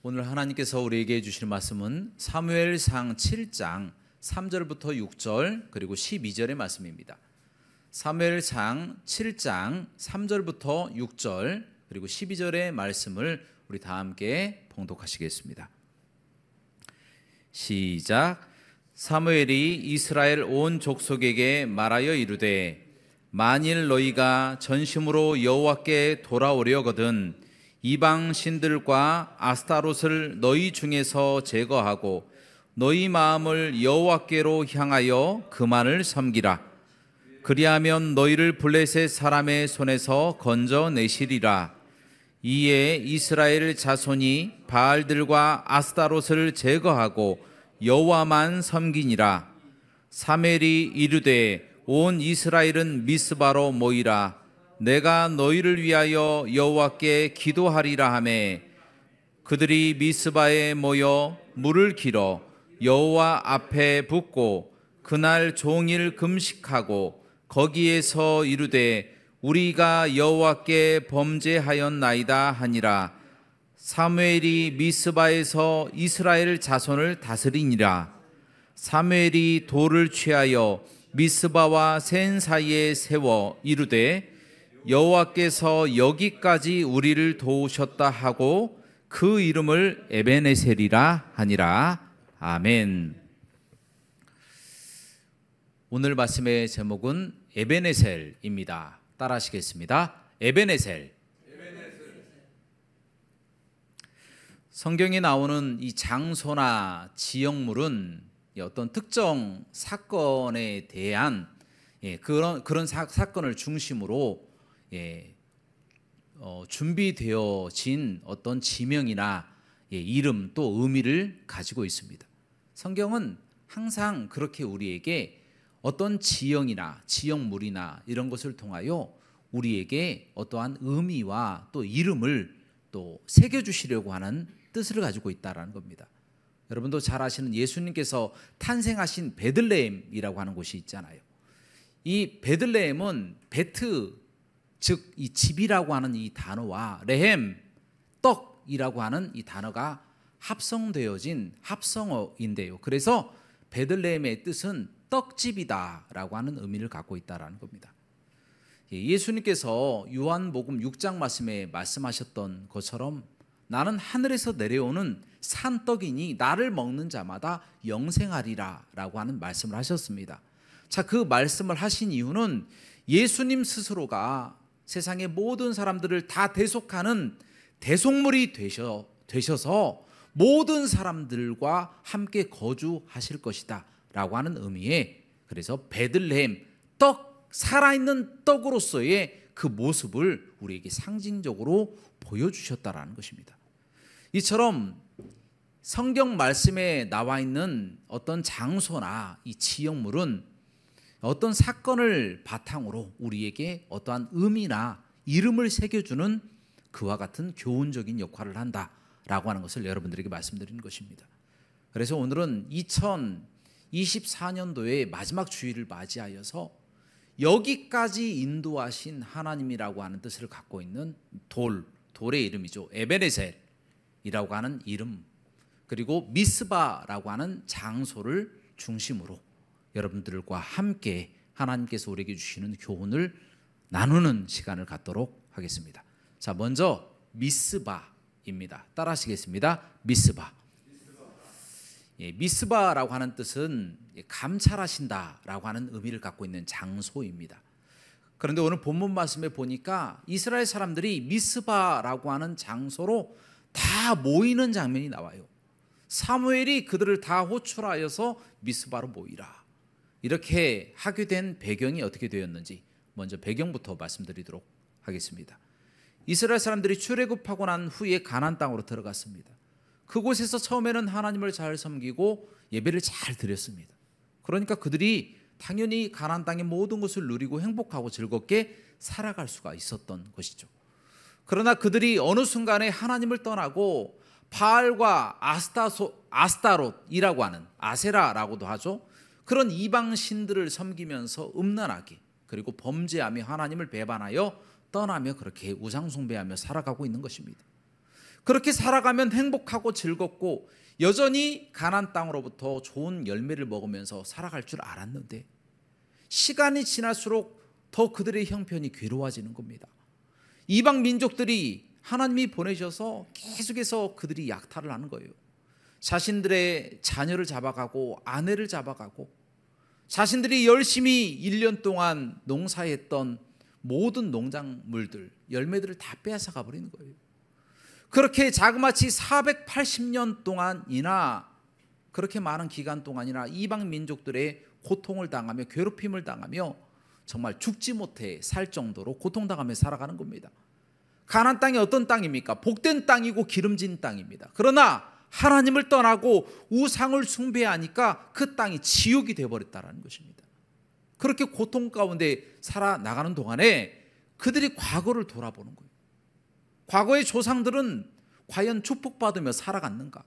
오늘 하나님께서 우리에게 주시는 말씀은 사무엘상 7장 3절부터 6절 그리고 12절의 말씀입니다. 사무엘상 7장 3절부터 6절 그리고 12절의 말씀을 우리 다 함께 봉독하시겠습니다. 시작. 사무엘이 이스라엘 온 족속에게 말하여 이르되 만일 너희가 전심으로 여호와께 돌아오려거든 이방 신들과 아스타롯을 너희 중에서 제거하고 너희 마음을 여호와께로 향하여 그만을 섬기라. 그리하면 너희를 블레셋 사람의 손에서 건져내시리라. 이에 이스라엘 자손이 바알들과 아스타롯을 제거하고 여호와만 섬기니라. 사무엘이 이르되 온 이스라엘은 미스바로 모이라. 내가 너희를 위하여 여호와께 기도하리라 하매 그들이 미스바에 모여 물을 길어 여호와 앞에 붓고 그날 종일 금식하고 거기에서 이르되 우리가 여호와께 범죄하였나이다 하니라. 사무엘이 미스바에서 이스라엘 자손을 다스리니라. 사무엘이 돌을 취하여 미스바와 센 사이에 세워 이르되 여호와께서 여기까지 우리를 도우셨다 하고 그 이름을 에베네셀이라 하니라. 아멘. 오늘 말씀의 제목은 에베네셀입니다. 따라하시겠습니다. 에베네셀. 성경에 나오는 이 장소나 지역물은 어떤 특정 사건에 대한 그런 사건을 중심으로 준비되어진 어떤 지명이나 이름 또 의미를 가지고 있습니다. 성경은 항상 그렇게 우리에게 어떤 지형이나 지역물이나 이런 것을 통하여 우리에게 어떠한 의미와 또 이름을 또 새겨주시려고 하는 뜻을 가지고 있다는 겁니다. 여러분도 잘 아시는 예수님께서 탄생하신 베들레헴이라고 하는 곳이 있잖아요. 이 베들레헴은 베트 즉 이 집이라고 하는 이 단어와 레헴 떡이라고 하는 이 단어가 합성되어진 합성어인데요. 그래서 베들레헴의 뜻은 떡집이다라고 하는 의미를 갖고 있다라는 겁니다. 예수님께서 요한복음 6장 말씀에 말씀하셨던 것처럼 나는 하늘에서 내려오는 산떡이니 나를 먹는 자마다 영생하리라 라고 하는 말씀을 하셨습니다. 자, 그 말씀을 하신 이유는 예수님 스스로가 세상의 모든 사람들을 다 대속하는 대속물이 되셔서 모든 사람들과 함께 거주하실 것이다 라고 하는 의미에 그래서 베들레헴 떡, 살아있는 떡으로서의 그 모습을 우리에게 상징적으로 보여주셨다라는 것입니다. 이처럼 성경 말씀에 나와 있는 어떤 장소나 이 지역물은 어떤 사건을 바탕으로 우리에게 어떠한 의미나 이름을 새겨주는 그와 같은 교훈적인 역할을 한다라고 하는 것을 여러분들에게 말씀드리는 것입니다. 그래서 오늘은 2024년도의 마지막 주일을 맞이하여서 여기까지 인도하신 하나님이라고 하는 뜻을 갖고 있는 돌의 이름이죠. 에베네셀이라고 하는 이름, 그리고 미스바라고 하는 장소를 중심으로 여러분들과 함께 하나님께서 우리에게 주시는 교훈을 나누는 시간을 갖도록 하겠습니다. 자, 먼저 미스바입니다. 따라하시겠습니다. 미스바. 미스바라고 하는 뜻은 감찰하신다라고 하는 의미를 갖고 있는 장소입니다. 그런데 오늘 본문 말씀에 보니까 이스라엘 사람들이 미스바라고 하는 장소로 다 모이는 장면이 나와요. 사무엘이 그들을 다 호출하여서 미스바로 모이라. 이렇게 하게 된 배경이 어떻게 되었는지 먼저 배경부터 말씀드리도록 하겠습니다. 이스라엘 사람들이 출애굽하고 난 후에 가나안 땅으로 들어갔습니다. 그곳에서 처음에는 하나님을 잘 섬기고 예배를 잘 드렸습니다. 그러니까 그들이 당연히 가나안 땅의 모든 것을 누리고 행복하고 즐겁게 살아갈 수가 있었던 것이죠. 그러나 그들이 어느 순간에 하나님을 떠나고 바알과 아스타롯이라고 하는 아세라라고도 하죠. 그런 이방 신들을 섬기면서 음란하게 그리고 범죄하며 하나님을 배반하여 떠나며 그렇게 우상 숭배하며 살아가고 있는 것입니다. 그렇게 살아가면 행복하고 즐겁고 여전히 가나안 땅으로부터 좋은 열매를 먹으면서 살아갈 줄 알았는데 시간이 지날수록 더 그들의 형편이 괴로워지는 겁니다. 이방 민족들이 하나님이 보내셔서 계속해서 그들이 약탈을 하는 거예요. 자신들의 자녀를 잡아가고 아내를 잡아가고 자신들이 열심히 1년 동안 농사했던 모든 농작물들, 열매들을 다 빼앗아 가버리는 거예요. 그렇게 자그마치 480년 동안이나 그렇게 많은 기간 동안이나 이방 민족들의 고통을 당하며 괴롭힘을 당하며 정말 죽지 못해 살 정도로 고통당하며 살아가는 겁니다. 가나안 땅이 어떤 땅입니까? 복된 땅이고 기름진 땅입니다. 그러나 하나님을 떠나고 우상을 숭배하니까 그 땅이 지옥이 되어버렸다는 것입니다. 그렇게 고통 가운데 살아나가는 동안에 그들이 과거를 돌아보는 거예요. 과거의 조상들은 과연 축복받으며 살아갔는가?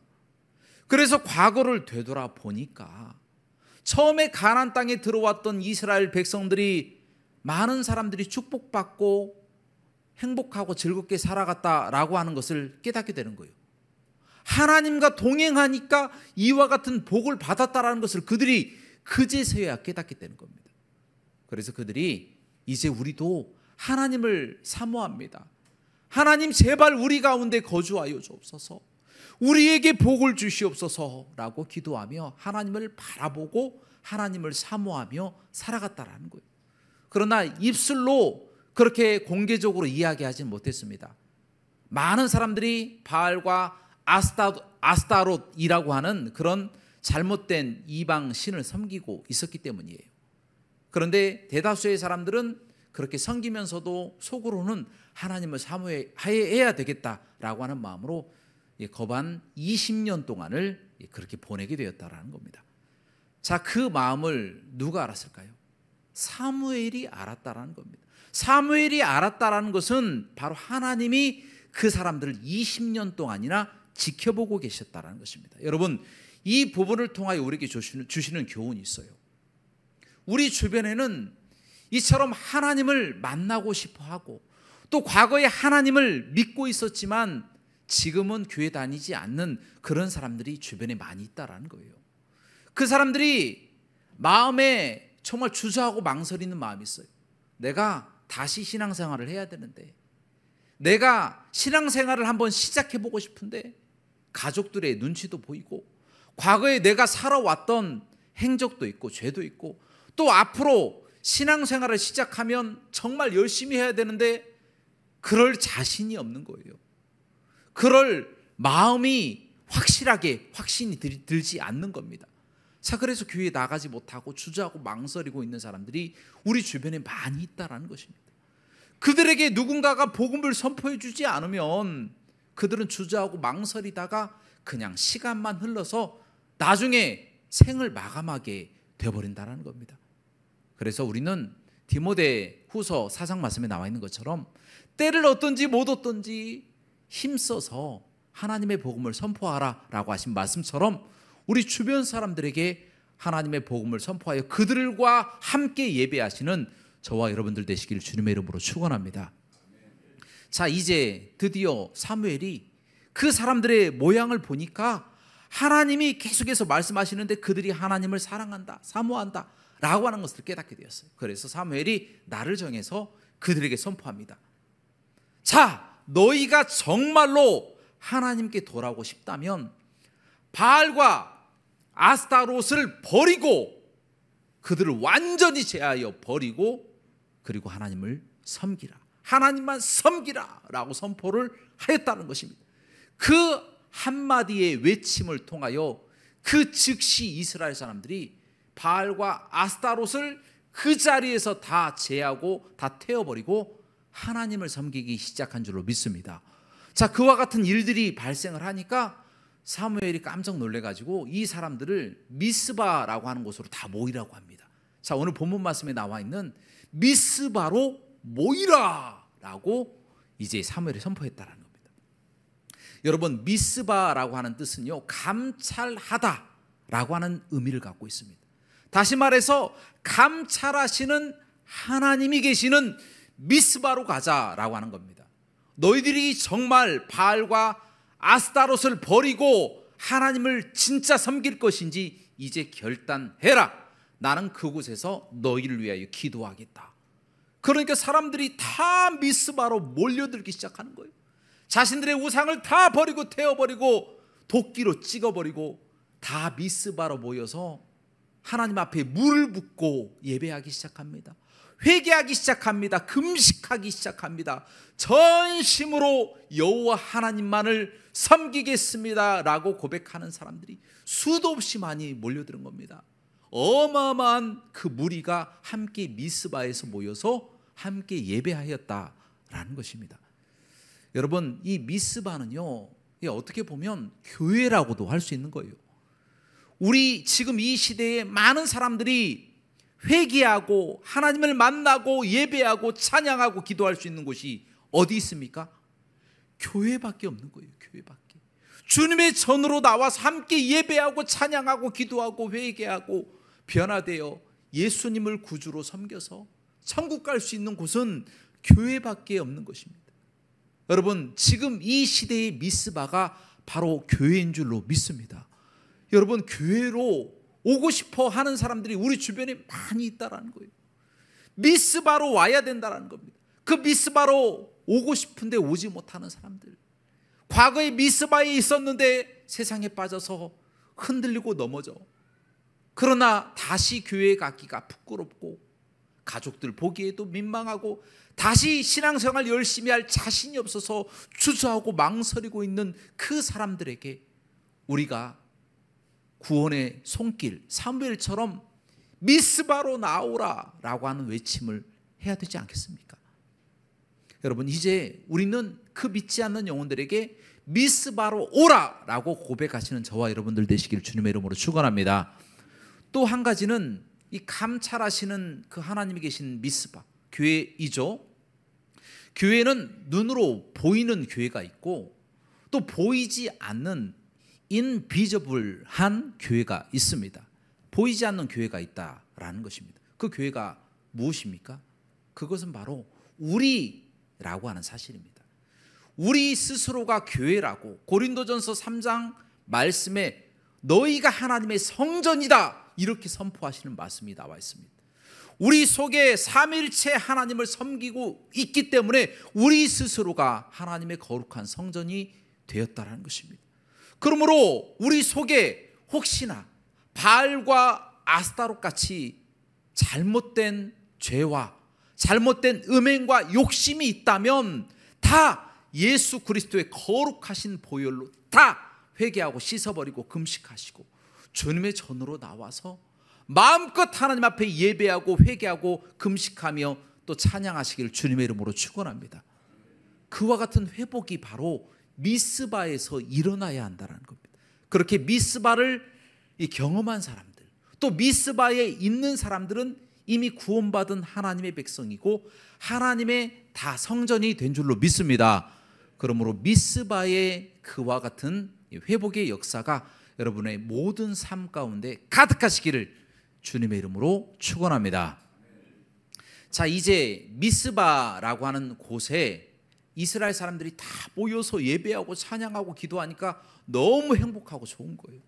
그래서 과거를 되돌아보니까 처음에 가나안 땅에 들어왔던 이스라엘 백성들이 많은 사람들이 축복받고 행복하고 즐겁게 살아갔다라고 하는 것을 깨닫게 되는 거예요. 하나님과 동행하니까 이와 같은 복을 받았다라는 것을 그들이 그제서야 깨닫게 되는 겁니다. 그래서 그들이 이제 우리도 하나님을 사모합니다. 하나님 제발 우리 가운데 거주하여 주옵소서. 우리에게 복을 주시옵소서라고 기도하며 하나님을 바라보고 하나님을 사모하며 살아갔다라는 거예요. 그러나 입술로 그렇게 공개적으로 이야기하지 못했습니다. 많은 사람들이 바알과 아스타롯이라고 하는 그런 잘못된 이방 신을 섬기고 있었기 때문이에요. 그런데 대다수의 사람들은 그렇게 섬기면서도 속으로는 하나님을 사모해야 되겠다라고 하는 마음으로 거반 20년 동안을 그렇게 보내게 되었다라는 겁니다. 자, 그 마음을 누가 알았을까요? 사무엘이 알았다라는 겁니다. 사무엘이 알았다라는 것은 바로 하나님이 그 사람들을 20년 동안이나 지켜보고 계셨다라는 것입니다. 여러분, 이 부분을 통하여 우리에게 주시는 교훈이 있어요. 우리 주변에는 이처럼 하나님을 만나고 싶어하고 또 과거에 하나님을 믿고 있었지만 지금은 교회 다니지 않는 그런 사람들이 주변에 많이 있다라는 거예요. 그 사람들이 마음에 정말 주저하고 망설이는 마음이 있어요. 내가 다시 신앙생활을 해야 되는데, 내가 신앙생활을 한번 시작해보고 싶은데 가족들의 눈치도 보이고 과거에 내가 살아왔던 행적도 있고 죄도 있고 또 앞으로 신앙생활을 시작하면 정말 열심히 해야 되는데 그럴 자신이 없는 거예요. 그럴 마음이 확신이 들지 않는 겁니다. 자, 그래서 교회에 나가지 못하고 주저하고 망설이고 있는 사람들이 우리 주변에 많이 있다는 것입니다. 그들에게 누군가가 복음을 선포해 주지 않으면 그들은 주저하고 망설이다가 그냥 시간만 흘러서 나중에 생을 마감하게 되어버린다는 겁니다. 그래서 우리는 디모데 후서 4장 말씀에 나와 있는 것처럼 때를 얻든지 못 얻든지 힘써서 하나님의 복음을 선포하라 라고 하신 말씀처럼 우리 주변 사람들에게 하나님의 복음을 선포하여 그들과 함께 예배하시는 저와 여러분들 되시기를 주님의 이름으로 축원합니다. 자, 이제 드디어 사무엘이 그 사람들의 모양을 보니까 하나님이 계속해서 말씀하시는데 그들이 하나님을 사랑한다, 사모한다 라고 하는 것을 깨닫게 되었어요. 그래서 사무엘이 날을 정해서 그들에게 선포합니다. 자, 너희가 정말로 하나님께 돌아오고 싶다면 바알과 아스타롯을 버리고 그들을 완전히 제하여 버리고 그리고 하나님을 섬기라, 하나님만 섬기라 라고 선포를 하였다는 것입니다. 그 한마디의 외침을 통하여 그 즉시 이스라엘 사람들이 바알과 아스타롯을 그 자리에서 다 제하고 다 태워버리고 하나님을 섬기기 시작한 줄로 믿습니다. 자, 그와 같은 일들이 발생을 하니까 사무엘이 깜짝 놀래가지고 이 사람들을 미스바라고 하는 곳으로 다 모이라고 합니다. 자, 오늘 본문 말씀에 나와 있는 미스바로 모이라라고 이제 사무엘이 선포했다라는 겁니다. 여러분, 미스바라고 하는 뜻은요, 감찰하다라고 하는 의미를 갖고 있습니다. 다시 말해서 감찰하시는 하나님이 계시는 미스바로 가자라고 하는 겁니다. 너희들이 정말 바알과 아스타롯을 버리고 하나님을 진짜 섬길 것인지 이제 결단해라. 나는 그곳에서 너희를 위하여 기도하겠다. 그러니까 사람들이 다 미스바로 몰려들기 시작하는 거예요. 자신들의 우상을 다 버리고 태워버리고 도끼로 찍어버리고 다 미스바로 모여서 하나님 앞에 물을 붓고 예배하기 시작합니다. 회개하기 시작합니다. 금식하기 시작합니다. 전심으로 여호와 하나님만을 섬기겠습니다 라고 고백하는 사람들이 수도 없이 많이 몰려드는 겁니다. 어마어마한 그 무리가 함께 미스바에서 모여서 함께 예배하였다라는 것입니다. 여러분, 이 미스바는요, 어떻게 보면 교회라고도 할 수 있는 거예요. 우리 지금 이 시대에 많은 사람들이 회개하고 하나님을 만나고 예배하고 찬양하고 기도할 수 있는 곳이 어디 있습니까? 교회밖에 없는 거예요. 교회밖에. 주님의 전으로 나와서 함께 예배하고 찬양하고 기도하고 회개하고 변화되어 예수님을 구주로 섬겨서 천국 갈 수 있는 곳은 교회밖에 없는 것입니다. 여러분, 지금 이 시대의 미스바가 바로 교회인 줄로 믿습니다. 여러분, 교회로 오고 싶어 하는 사람들이 우리 주변에 많이 있다라는 거예요. 미스바로 와야 된다는 겁니다. 그 미스바로 오고 싶은데 오지 못하는 사람들, 과거에 미스바에 있었는데 세상에 빠져서 흔들리고 넘어져. 그러나 다시 교회에 가기가 부끄럽고 가족들 보기에도 민망하고 다시 신앙생활 열심히 할 자신이 없어서 주저하고 망설이고 있는 그 사람들에게 우리가 구원의 손길 사무엘처럼 미스바로 나오라 라고 하는 외침을 해야 되지 않겠습니까? 여러분, 이제 우리는 그 믿지 않는 영혼들에게 미스바로 오라 라고 고백하시는 저와 여러분들 되시길 주님의 이름으로 축원합니다. 또 한 가지는 이 감찰하시는 그 하나님이 계신 미스바, 교회이죠. 교회는 눈으로 보이는 교회가 있고 또 보이지 않는 인비저블한 교회가 있습니다. 보이지 않는 교회가 있다라는 것입니다. 그 교회가 무엇입니까? 그것은 바로 우리라고 하는 사실입니다. 우리 스스로가 교회라고 고린도전서 3장 말씀에 너희가 하나님의 성전이다 이렇게 선포하시는 말씀이 나와 있습니다. 우리 속에 삼위일체 하나님을 섬기고 있기 때문에 우리 스스로가 하나님의 거룩한 성전이 되었다는 것입니다. 그러므로 우리 속에 혹시나 바알과 아스타롯 같이 잘못된 죄와 잘못된 음행과 욕심이 있다면 다 예수 그리스도의 거룩하신 보혈로 다 회개하고 씻어버리고 금식하시고 주님의 전으로 나와서 마음껏 하나님 앞에 예배하고 회개하고 금식하며 또 찬양하시기를 주님의 이름으로 축원합니다. 그와 같은 회복이 바로 미스바에서 일어나야 한다는 겁니다. 그렇게 미스바를 경험한 사람들, 또 미스바에 있는 사람들은 이미 구원받은 하나님의 백성이고 하나님의 다 성전이 된 줄로 믿습니다. 그러므로 미스바의 그와 같은 회복의 역사가 여러분의 모든 삶 가운데 가득하시기를 주님의 이름으로 축원합니다. 자, 이제 미스바라고 하는 곳에 이스라엘 사람들이 다 모여서 예배하고 찬양하고 기도하니까 너무 행복하고 좋은 거예요.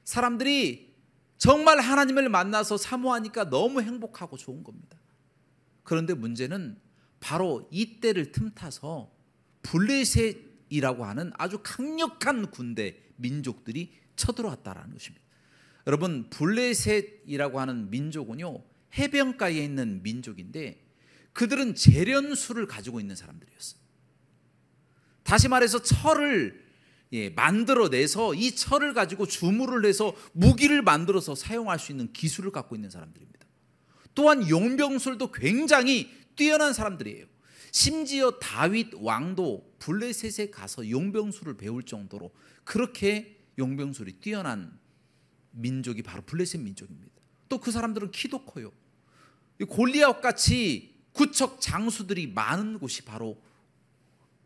사람들이 정말 하나님을 만나서 사모하니까 너무 행복하고 좋은 겁니다. 그런데 문제는 바로 이때를 틈타서 블레셋이라고 하는 아주 강력한 군대 민족들이 쳐들어왔다는 것입니다. 여러분, 블레셋이라고 하는 민족은요, 해변가에 있는 민족인데 그들은 재련수를 가지고 있는 사람들이었어요. 다시 말해서 철을 만들어내서 이 철을 가지고 주물을 해서 무기를 만들어서 사용할 수 있는 기술을 갖고 있는 사람들입니다. 또한 용병술도 굉장히 뛰어난 사람들이에요. 심지어 다윗 왕도 블레셋에 가서 용병술을 배울 정도로 그렇게 용병술이 뛰어난 민족이 바로 블레셋 민족입니다. 또 그 사람들은 키도 커요. 골리앗같이 구척 장수들이 많은 곳이 바로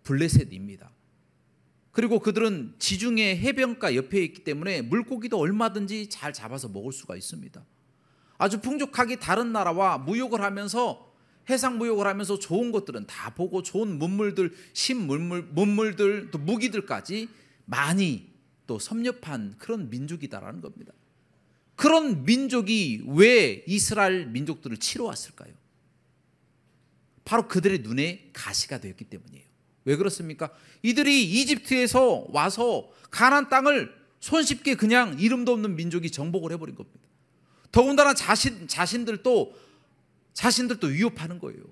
블레셋입니다. 그리고 그들은 지중해 해변가 옆에 있기 때문에 물고기도 얼마든지 잘 잡아서 먹을 수가 있습니다. 아주 풍족하게 다른 나라와 무역을 하면서 해상무역을 하면서 좋은 것들은 다 보고 좋은 문물들, 문물들, 또 무기들까지 많이 또 섭렵한 그런 민족이다라는 겁니다. 그런 민족이 왜 이스라엘 민족들을 치러 왔을까요? 바로 그들의 눈에 가시가 되었기 때문이에요. 왜 그렇습니까? 이들이 이집트에서 와서 가나안 땅을 손쉽게 그냥 이름도 없는 민족이 정복을 해버린 겁니다. 더군다나 자신들도 위협하는 거예요.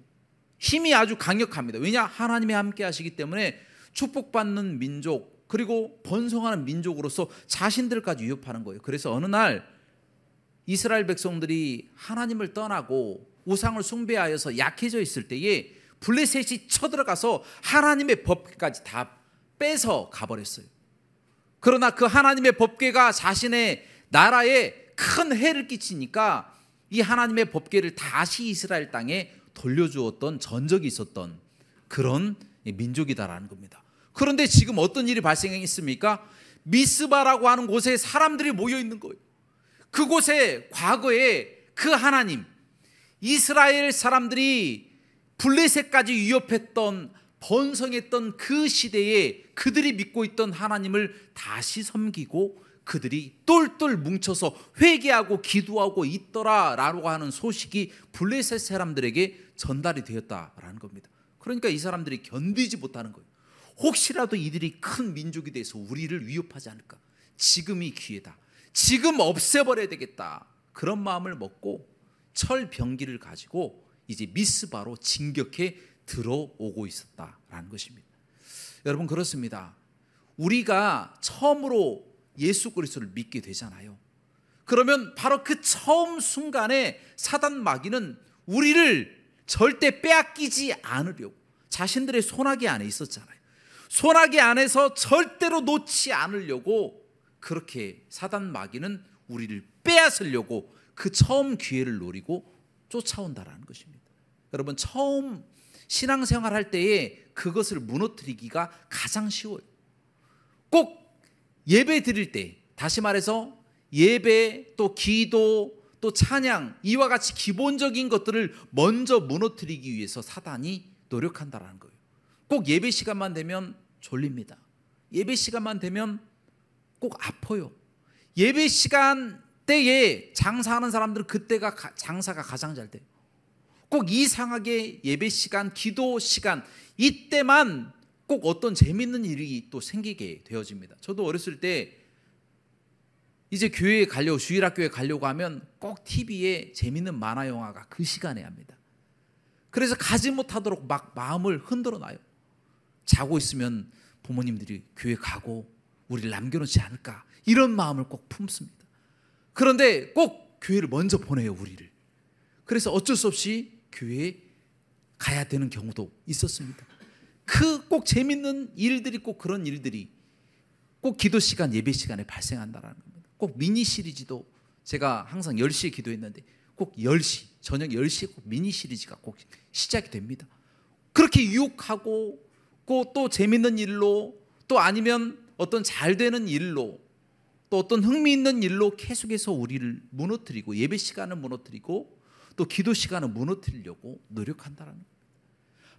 힘이 아주 강력합니다. 왜냐? 하나님이 함께 하시기 때문에 축복받는 민족, 그리고 번성하는 민족으로서 자신들까지 위협하는 거예요. 그래서 어느 날 이스라엘 백성들이 하나님을 떠나고 우상을 숭배하여서 약해져 있을 때에 블레셋이 쳐들어가서 하나님의 법궤까지 다 뺏어 가버렸어요. 그러나 그 하나님의 법궤가 자신의 나라에 큰 해를 끼치니까 이 하나님의 법궤를 다시 이스라엘 땅에 돌려주었던 전적이 있었던 그런 민족이다라는 겁니다. 그런데 지금 어떤 일이 발생했습니까? 미스바라고 하는 곳에 사람들이 모여 있는 거예요. 그곳에 과거에 그 하나님, 이스라엘 사람들이 블레셋까지 위협했던, 번성했던 그 시대에 그들이 믿고 있던 하나님을 다시 섬기고 그들이 똘똘 뭉쳐서 회개하고 기도하고 있더라라고 하는 소식이 블레셋 사람들에게 전달이 되었다라는 겁니다. 그러니까 이 사람들이 견디지 못하는 거예요. 혹시라도 이들이 큰 민족이 돼서 우리를 위협하지 않을까? 지금이 기회다. 지금 없애버려야 되겠다. 그런 마음을 먹고 철병기를 가지고 이제 미스바로 진격해 들어오고 있었다라는 것입니다. 여러분, 그렇습니다. 우리가 처음으로 예수 그리스도를 믿게 되잖아요. 그러면 바로 그 처음 순간에 사단 마귀는 우리를 절대 빼앗기지 않으려고 자신들의 손아귀 안에 있었잖아요. 손아귀 안에서 절대로 놓지 않으려고 그렇게 사단 마귀는 우리를 빼앗으려고 그 처음 기회를 노리고 쫓아온다라는 것입니다. 여러분, 처음 신앙생활 할 때에 그것을 무너뜨리기가 가장 쉬워요. 꼭 예배 드릴 때, 다시 말해서 예배, 또 기도, 또 찬양, 이와 같이 기본적인 것들을 먼저 무너뜨리기 위해서 사단이 노력한다라는 거예요. 꼭 예배 시간만 되면 졸립니다. 예배 시간만 되면 꼭 아파요. 예배 시간 때에 장사하는 사람들은 그때가 장사가 가장 잘 돼요. 꼭 이상하게 예배 시간, 기도 시간, 이때만 꼭 어떤 재밌는 일이 또 생기게 되어집니다. 저도 어렸을 때 이제 교회에 가려고, 주일학교에 가려고 하면 꼭 TV에 재밌는 만화 영화가 그 시간에 합니다. 그래서 가지 못하도록 막 마음을 흔들어 놔요. 자고 있으면 부모님들이 교회 가고 우리를 남겨놓지 않을까, 이런 마음을 꼭 품습니다. 그런데 꼭 교회를 먼저 보내요, 우리를. 그래서 어쩔 수 없이 교회에 가야 되는 경우도 있었습니다. 그 꼭 재밌는 일들이, 꼭 그런 일들이 꼭 기도 시간, 예배 시간에 발생한다는 겁니다. 꼭 미니 시리즈도, 제가 항상 10시에 기도했는데 꼭 10시, 저녁 10시에 꼭 미니 시리즈가 꼭 시작이 됩니다. 그렇게 유혹하고 또 재밌는 일로, 또 아니면 어떤 잘 되는 일로, 또 어떤 흥미있는 일로 계속해서 우리를 무너뜨리고, 예배 시간을 무너뜨리고 또 기도 시간을 무너뜨리려고 노력한다는 겁니다.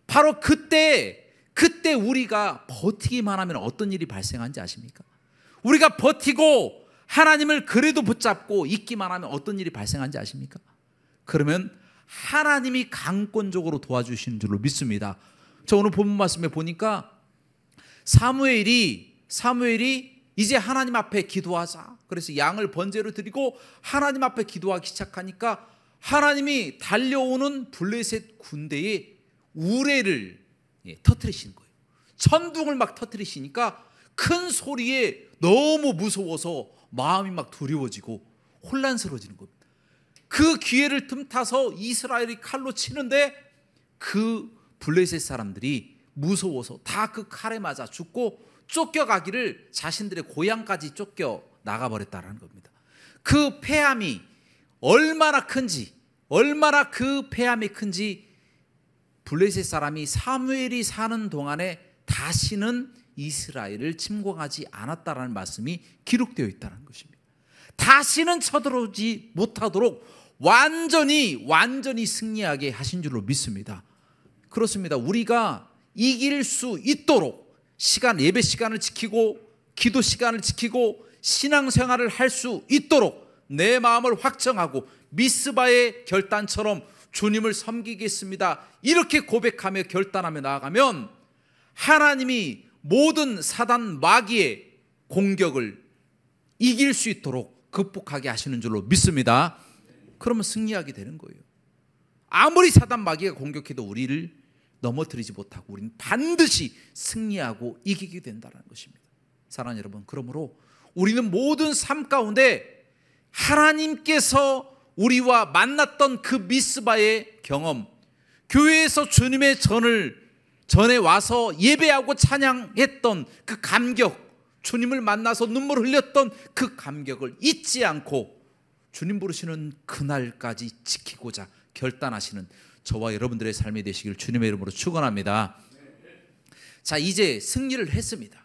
바로 그때 우리가 버티기만 하면 어떤 일이 발생하는지 아십니까? 우리가 버티고 하나님을 그래도 붙잡고 있기만 하면 어떤 일이 발생하는지 아십니까? 그러면 하나님이 강권적으로 도와주시는 줄로 믿습니다. 저 오늘 본문 말씀에 보니까 사무엘이 이제 하나님 앞에 기도하자, 그래서 양을 번제로 드리고 하나님 앞에 기도하기 시작하니까 하나님이 달려오는 블레셋 군대의 우레를 터뜨리시는 거예요. 천둥을 막 터뜨리시니까 큰 소리에 너무 무서워서 마음이 막 두려워지고 혼란스러워지는 겁니다. 그 기회를 틈타서 이스라엘이 칼로 치는데 그 블레셋 사람들이 무서워서 다 그 칼에 맞아 죽고 쫓겨가기를, 자신들의 고향까지 쫓겨 나가버렸다는 겁니다. 그 패함이 얼마나 큰지, 얼마나 그 패함이 큰지 블레셋 사람이 사무엘이 사는 동안에 다시는 이스라엘을 침공하지 않았다라는 말씀이 기록되어 있다는 것입니다. 다시는 쳐들어오지 못하도록 완전히 승리하게 하신 줄로 믿습니다. 그렇습니다. 우리가 이길 수 있도록 예배 시간을 지키고 기도 시간을 지키고 신앙생활을 할 수 있도록 내 마음을 확정하고 미스바의 결단처럼 주님을 섬기겠습니다, 이렇게 고백하며 결단하며 나아가면 하나님이 모든 사단 마귀의 공격을 이길 수 있도록 극복하게 하시는 줄로 믿습니다. 그러면 승리하게 되는 거예요. 아무리 사단 마귀가 공격해도 우리를 넘어뜨리지 못하고 우리는 반드시 승리하고 이기게 된다는 것입니다. 사랑하는 여러분, 그러므로 우리는 모든 삶 가운데 하나님께서 우리와 만났던 그 미스바의 경험, 교회에서 주님의 전에 와서 예배하고 찬양했던 그 감격, 주님을 만나서 눈물 흘렸던 그 감격을 잊지 않고 주님 부르시는 그날까지 지키고자 결단하시는 저와 여러분들의 삶이 되시길 주님의 이름으로 축원합니다. 자, 이제 승리를 했습니다.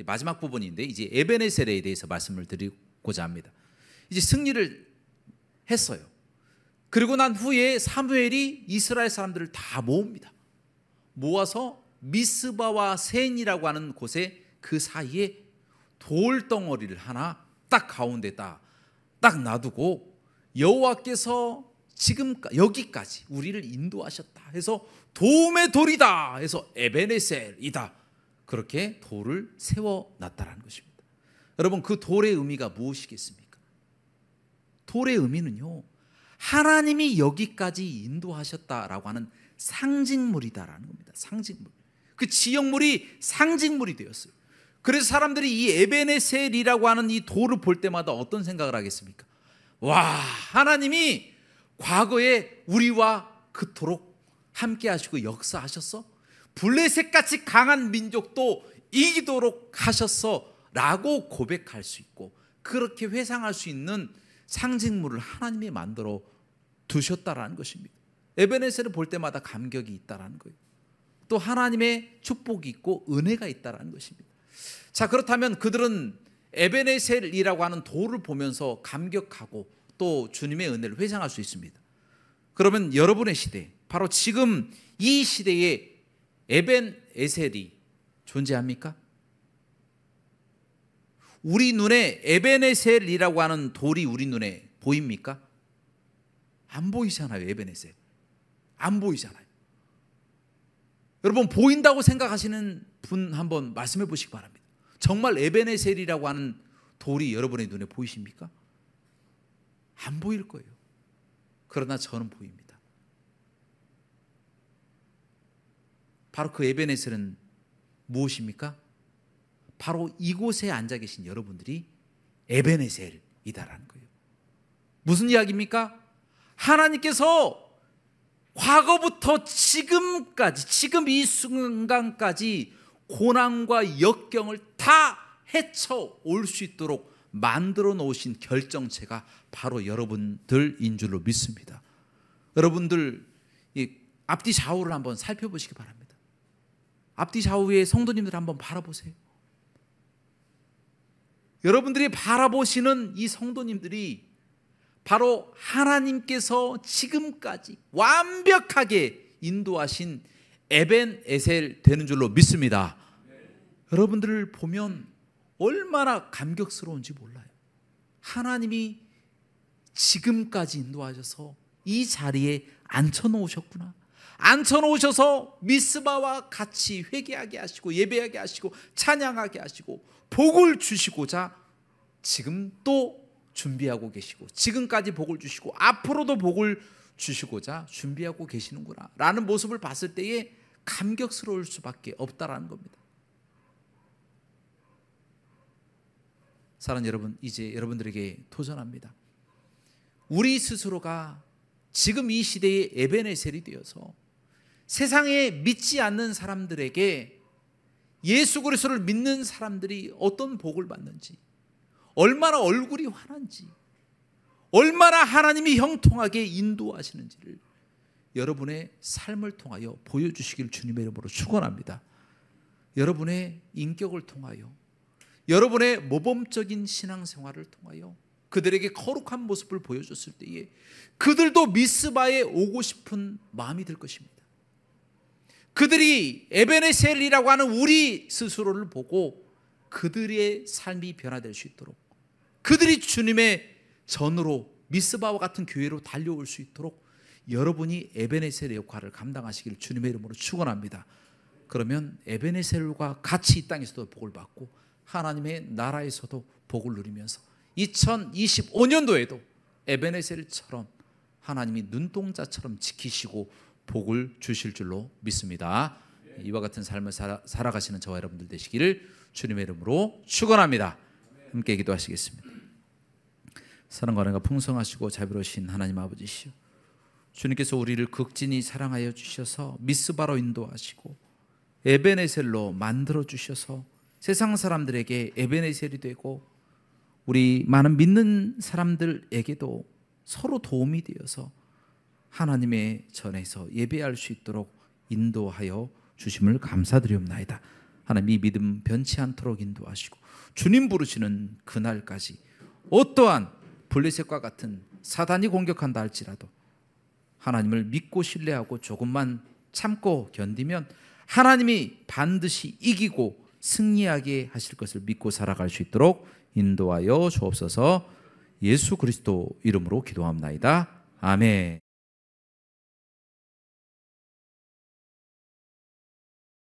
마지막 부분인데 이제 에베네셀에 대해서 말씀을 드리고자 합니다. 이제 승리를 했어요. 그리고 난 후에 사무엘이 이스라엘 사람들을 다 모읍니다. 모아서 미스바와 센이라고 하는 곳에 그 사이에 돌덩어리를 하나 딱 가운데다 딱 놔두고 여호와께서 지금 여기까지 우리를 인도하셨다 해서 도움의 돌이다 해서 에베네셀이다, 그렇게 돌을 세워놨다는 것입니다. 여러분, 그 돌의 의미가 무엇이겠습니까? 돌의 의미는요, 하나님이 여기까지 인도하셨다라고 하는 상징물이다라는 겁니다. 상징물. 그 지역물이 상징물이 되었어요. 그래서 사람들이 이 에베네셀이라고 하는 이 돌을 볼 때마다 어떤 생각을 하겠습니까? 와, 하나님이 과거에 우리와 그토록 함께 하시고 역사하셨어? 블레셋같이 강한 민족도 이기도록 하셨어 라고 고백할 수 있고, 그렇게 회상할 수 있는 상징물을 하나님이 만들어 두셨다라는 것입니다. 에베네셀을 볼 때마다 감격이 있다라는 거예요. 또 하나님의 축복이 있고 은혜가 있다라는 것입니다. 자, 그렇다면 그들은 에베네셀이라고 하는 돌을 보면서 감격하고 또 주님의 은혜를 회상할 수 있습니다. 그러면 여러분의 시대, 바로 지금 이 시대에 에벤에셀이 존재합니까? 우리 눈에 에베네셀이라고 하는 돌이 우리 눈에 보입니까? 안 보이잖아요. 에베네셀 안 보이잖아요. 여러분, 보인다고 생각하시는 분 한번 말씀해 보시기 바랍니다. 정말 에베네셀이라고 하는 돌이 여러분의 눈에 보이십니까? 안 보일 거예요. 그러나 저는 보입니다. 바로 그 에베네셀은 무엇입니까? 바로 이곳에 앉아 계신 여러분들이 에베네셀이다라는 거예요. 무슨 이야기입니까? 하나님께서 과거부터 지금까지, 지금 이 순간까지 고난과 역경을 다 헤쳐올 수 있도록 만들어 놓으신 결정체가 바로 여러분들인 줄로 믿습니다. 여러분들 이 앞뒤 좌우를 한번 살펴보시기 바랍니다. 앞뒤 좌우의 성도님들 한번 바라보세요. 여러분들이 바라보시는 이 성도님들이 바로 하나님께서 지금까지 완벽하게 인도하신 에벤에셀 되는 줄로 믿습니다. 여러분들을 보면 얼마나 감격스러운지 몰라요. 하나님이 지금까지 인도하셔서 이 자리에 앉혀놓으셨구나. 앉혀놓으셔서 미스바와 같이 회개하게 하시고 예배하게 하시고 찬양하게 하시고 복을 주시고자 지금 또 준비하고 계시고, 지금까지 복을 주시고 앞으로도 복을 주시고자 준비하고 계시는구나 라는 모습을 봤을 때에 감격스러울 수밖에 없다라는 겁니다. 사랑하는 여러분, 이제 여러분들에게 도전합니다. 우리 스스로가 지금 이 시대의 에베네셀이 되어서 세상에 믿지 않는 사람들에게 예수 그리스도를 믿는 사람들이 어떤 복을 받는지, 얼마나 얼굴이 환한지, 얼마나 하나님이 형통하게 인도하시는지를 여러분의 삶을 통하여 보여주시길 주님의 이름으로 축원합니다. 여러분의 인격을 통하여, 여러분의 모범적인 신앙생활을 통하여 그들에게 거룩한 모습을 보여줬을 때에 그들도 미스바에 오고 싶은 마음이 들 것입니다. 그들이 에베네셀이라고 하는 우리 스스로를 보고 그들의 삶이 변화될 수 있도록, 그들이 주님의 전으로 미스바와 같은 교회로 달려올 수 있도록 여러분이 에베네셀의 역할을 감당하시기를 주님의 이름으로 축원합니다. 그러면 에베네셀과 같이 이 땅에서도 복을 받고 하나님의 나라에서도 복을 누리면서 2025년도에도 에베네셀처럼 하나님이 눈동자처럼 지키시고 복을 주실 줄로 믿습니다. 이와 같은 삶을 살아가시는 저와 여러분들 되시기를 주님의 이름으로 축원합니다. 함께 기도하시겠습니다. 사랑과 은혜가 풍성하시고 자비로우신 하나님 아버지시여, 주님께서 우리를 극진히 사랑하여 주셔서 미스바로 인도하시고 에베네셀로 만들어 주셔서 세상 사람들에게 에베네셀이 되고 우리 많은 믿는 사람들에게도 서로 도움이 되어서 하나님의 전에서 예배할 수 있도록 인도하여 주심을 감사드리옵나이다. 하나님, 이 믿음 변치 않도록 인도하시고 주님 부르시는 그날까지 어떠한 블레셋과 같은 사단이 공격한다 할지라도 하나님을 믿고 신뢰하고 조금만 참고 견디면 하나님이 반드시 이기고 승리하게 하실 것을 믿고 살아갈 수 있도록 인도하여 주옵소서. 예수 그리스도 이름으로 기도합나이다. 아멘.